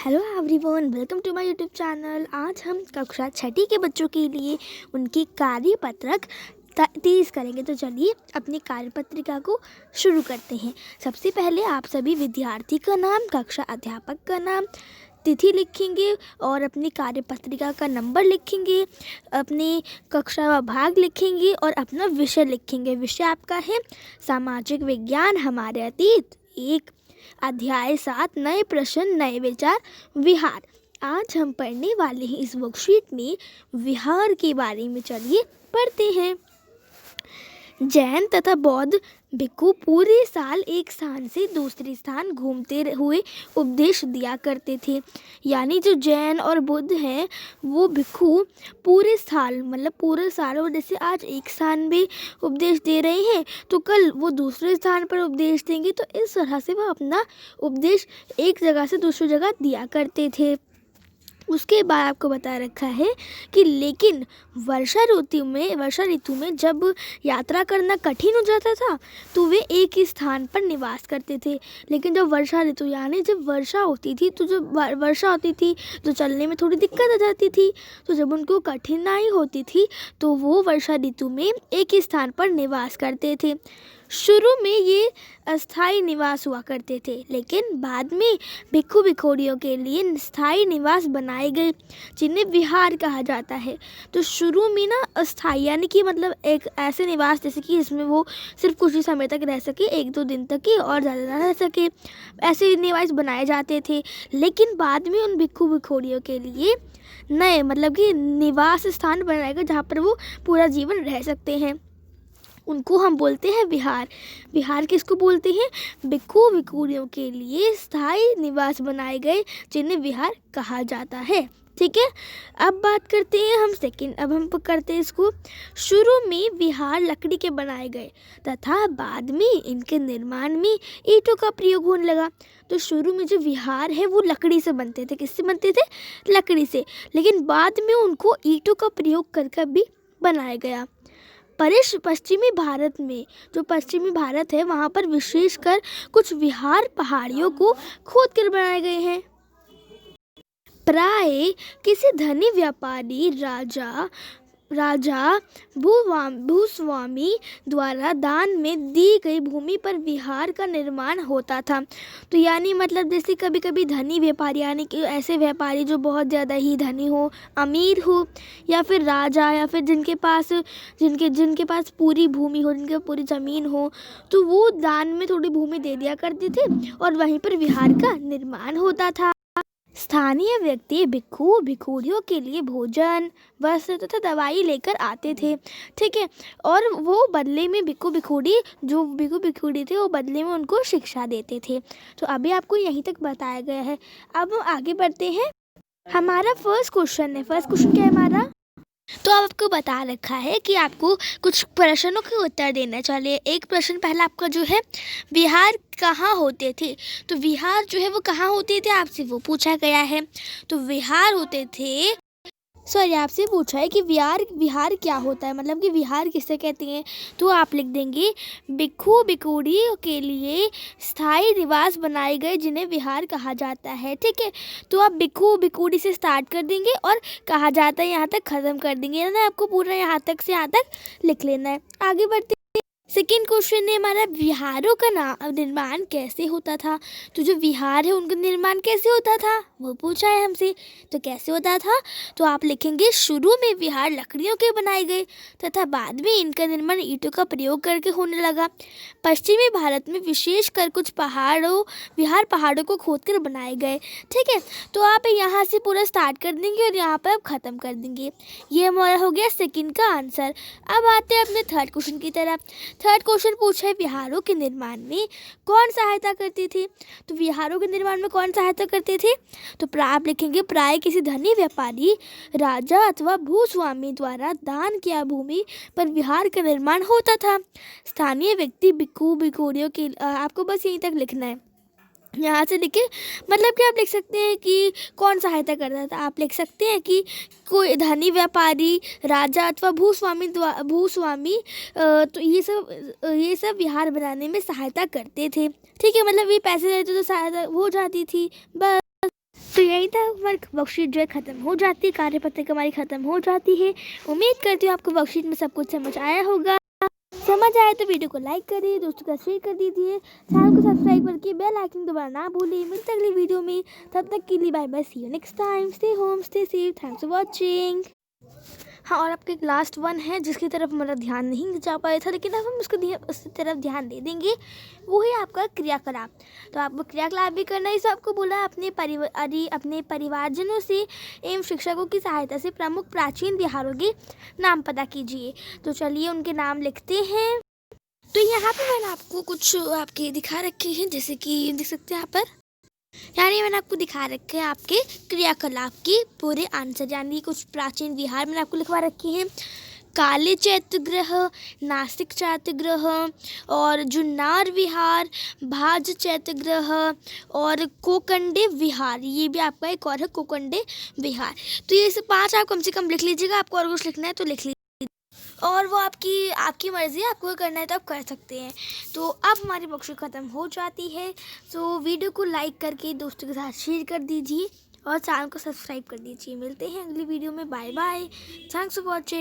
Hello everyone, welcome to my YouTube channel. आज हम कक्षा छठी के बच्चों के लिए उनकी कार्यपत्रक तेज करेंगे। तो चलिए अपनी कार्यपत्रिका को शुरू करते हैं। सबसे पहले आप सभी विद्यार्थी का नाम, कक्षा अध्यापक का नाम, तिथि लिखेंगे और अपनी कार्यपत्रिका का नंबर लिखेंगे, अपनी कक्षा व भाग लिखेंगे और अपना विषय लिखेंगे। विषय आपका है सामाजिक विज्ञान, हमारे अतीत। एक अध्याय 7, नए प्रश्न नए विचार, विहार। आज हम पढ़ने वाले हैं इस वर्कशीट में विहार के बारे में। चलिए पढ़ते हैं। जैन तथा बौद्ध भिक्षु पूरे साल एक स्थान से दूसरे स्थान घूमते हुए उपदेश दिया करते थे। यानी जो जैन और बुद्ध हैं वो भिक्षु पूरे साल पूरे साल, और जैसे आज एक स्थान में उपदेश दे रहे हैं तो कल वो दूसरे स्थान पर उपदेश देंगे। तो इस तरह से वो अपना उपदेश एक जगह से दूसरी जगह दिया करते थे। उसके बाद आपको बता रखा है कि लेकिन वर्षा ऋतु में जब यात्रा करना कठिन हो जाता था तो वे एक ही स्थान पर निवास करते थे। लेकिन जब वर्षा ऋतु यानी जब वर्षा होती थी तो चलने में थोड़ी दिक्कत आ जाती थी। तो जब उनको कठिनाई होती थी तो वो वर्षा ऋतु में एक ही स्थान पर निवास करते थे। शुरू में ये अस्थायी निवास हुआ करते थे, लेकिन बाद में भिक्षु भिक्षुणियों के लिए स्थायी निवास बनाए गए जिन्हें विहार कहा जाता है। तो शुरू में ना अस्थायी यानी कि एक ऐसे निवास जैसे कि इसमें वो सिर्फ कुछ ही समय तक रह सके, 1-2 दिन तक ही, और ज़्यादा ना रह सके, ऐसे निवास बनाए जाते थे। लेकिन बाद में उन भिक्षु भिक्षुणियों के लिए नए कि निवास स्थान बनाए गए जहाँ पर वो पूरा जीवन रह सकते हैं। उनको हम बोलते हैं विहार। विहार किसको बोलते हैं? भिक्षु भिक्षुणियों के लिए स्थायी निवास बनाए गए जिन्हें विहार कहा जाता है। ठीक है, अब बात करते हैं अब हम करते हैं इसको। शुरू में विहार लकड़ी के बनाए गए तथा बाद में इनके निर्माण में ईंटों का प्रयोग होने लगा। तो शुरू में जो विहार है वो लकड़ी से बनते थे। किससे बनते थे? लकड़ी से। लेकिन बाद में उनको ईंटों का प्रयोग कर भी बनाया गया। पश्चिमी भारत में, जो पश्चिमी भारत है वहाँ पर विशेषकर कुछ विहार पहाड़ियों को खोद कर बनाए गए हैं। प्राय किसी धनी व्यापारी राजा भूस्वामी द्वारा दान में दी गई भूमि पर विहार का निर्माण होता था। तो यानी जैसे कभी कभी धनी व्यापारी यानी कि ऐसे व्यापारी जो बहुत ज़्यादा ही धनी हो, अमीर हो, या फिर राजा, या फिर जिनके पास पूरी भूमि हो, जिनके पूरी ज़मीन हो, तो वो दान में थोड़ी भूमि दे दिया करते थे और वहीं पर विहार का निर्माण होता था। स्थानीय व्यक्ति भिक्षु भिक्षुणियों के लिए भोजन, वस्त्र तथा दवाई लेकर आते थे। ठीक है, और वो बदले में भिक्षु भिक्षुणी थे वो बदले में उनको शिक्षा देते थे। तो अभी आपको यहीं तक बताया गया है। अब हम आगे बढ़ते हैं। हमारा फर्स्ट क्वेश्चन क्या है हमारा? तो आपको बता रखा है कि आपको कुछ प्रश्नों के उत्तर देना चाहिए। एक प्रश्न पहला आपका जो है, विहार कहाँ होते थे? तो विहार जो है वो कहाँ होते थे आपसे वो पूछा गया है। तो विहार होते थे, आपसे पूछा है कि विहार क्या होता है, कि विहार किसे कहते हैं। तो आप लिख देंगे भिक्षु भिक्षुणियों के लिए स्थायी निवास बनाए गए जिन्हें विहार कहा जाता है। ठीक है, तो आप भिक्षु भिक्षुणी से स्टार्ट कर देंगे और कहा जाता है यहाँ तक ख़त्म कर देंगे ना। आपको पूरा यहाँ तक से यहाँ तक लिख लेना है। आगे बढ़ते सेकेंड क्वेश्चन है हमारा, विहारों का निर्माण कैसे होता था? तो जो विहार है उनका निर्माण कैसे होता था वो पूछा है हमसे। तो कैसे होता था? तो आप लिखेंगे शुरू में विहार लकड़ियों के बनाए गए तथा बाद में इनका निर्माण ईंटों का प्रयोग करके होने लगा। पश्चिमी भारत में विशेषकर कुछ विहार पहाड़ों को खोदकर बनाए गए। ठीक है, तो आप यहाँ से पूरा स्टार्ट कर देंगे और यहाँ पर आप ख़त्म कर देंगे। ये हमारा हो गया सेकेंड का आंसर। अब आते हैं अपने थर्ड क्वेश्चन की तरफ। थर्ड क्वेश्चन पूछा है, विहारों के निर्माण में कौन सहायता करते थे? तो विहारों के निर्माण में कौन सहायता करते थे? तो आप लिखेंगे प्राय किसी धनी व्यापारी, राजा अथवा भूस्वामी द्वारा दान किया भूमि पर विहार का निर्माण होता था। स्थानीय व्यक्ति भिक्षु भिक्षुणियों के, आपको बस यहीं तक लिखना है। यहाँ से लिखे कि आप लिख सकते हैं कि कौन सहायता करता था। आप लिख सकते हैं कि कोई धनी व्यापारी, राजा अथवा भूस्वामी तो ये सब विहार बनाने में सहायता करते थे। ठीक है, ये पैसे देते तो सहायता हो जाती थी बस। तो यही था, हमारी वर्कशीट जो है ख़त्म हो जाती है, कार्यपत्रिका हमारी ख़त्म हो जाती है। उम्मीद करती हूँ आपको वर्कशीट में सब कुछ समझ आया होगा। समझ आए तो वीडियो को लाइक करिए, दोस्तों का शेयर कर दीजिए, चैनल को सब्सक्राइब करके बेल आइकन दबाना ना भूलिए। मिलते हैं अगली वीडियो में, तब तक के लिए bye bye, see you next time, stay home, stay safe, thanks for watching. हाँ, और आपका एक लास्ट वन है जिसकी तरफ हमारा ध्यान नहीं जा पाया था, लेकिन अब हम उसकी तरफ ध्यान दे देंगे। वो है आपका क्रियाकलाप। तो आपको क्रियाकलाप भी करना है, इसे आपको बोला अपने परिवारजनों से एवं शिक्षकों की सहायता से प्रमुख प्राचीन विहारों के नाम पता कीजिए। तो चलिए उनके नाम लिखते हैं। तो यहाँ पे मैंने आपको कुछ आपके दिखा रखे हैं, जैसे कि देख सकते हैं यहाँ पर, यानी मैंने आपको दिखा रखे हैं आपके क्रियाकलाप के पूरे आंसर, यानी कुछ प्राचीन विहार मैंने आपको लिखवा रखे हैं। काले चैत्यगृह, नासिक चैत्यगृह और जुन्नार विहार, भाज चैत्यगृह और कोकंडे विहार, ये भी आपका एक और है कोकंडे विहार। तो ये से 5 आप कम से कम लिख लीजिएगा। आपको और कुछ लिखना है तो लिख लीजिए, और वो आपकी मर्ज़ी है, आपको करना है तो आप कर सकते हैं। तो अब हमारी वर्कशीट ख़त्म हो जाती है। तो वीडियो को लाइक करके दोस्तों के साथ शेयर कर दीजिए और चैनल को सब्सक्राइब कर दीजिए। मिलते हैं अगली वीडियो में, bye bye, thanks for watching.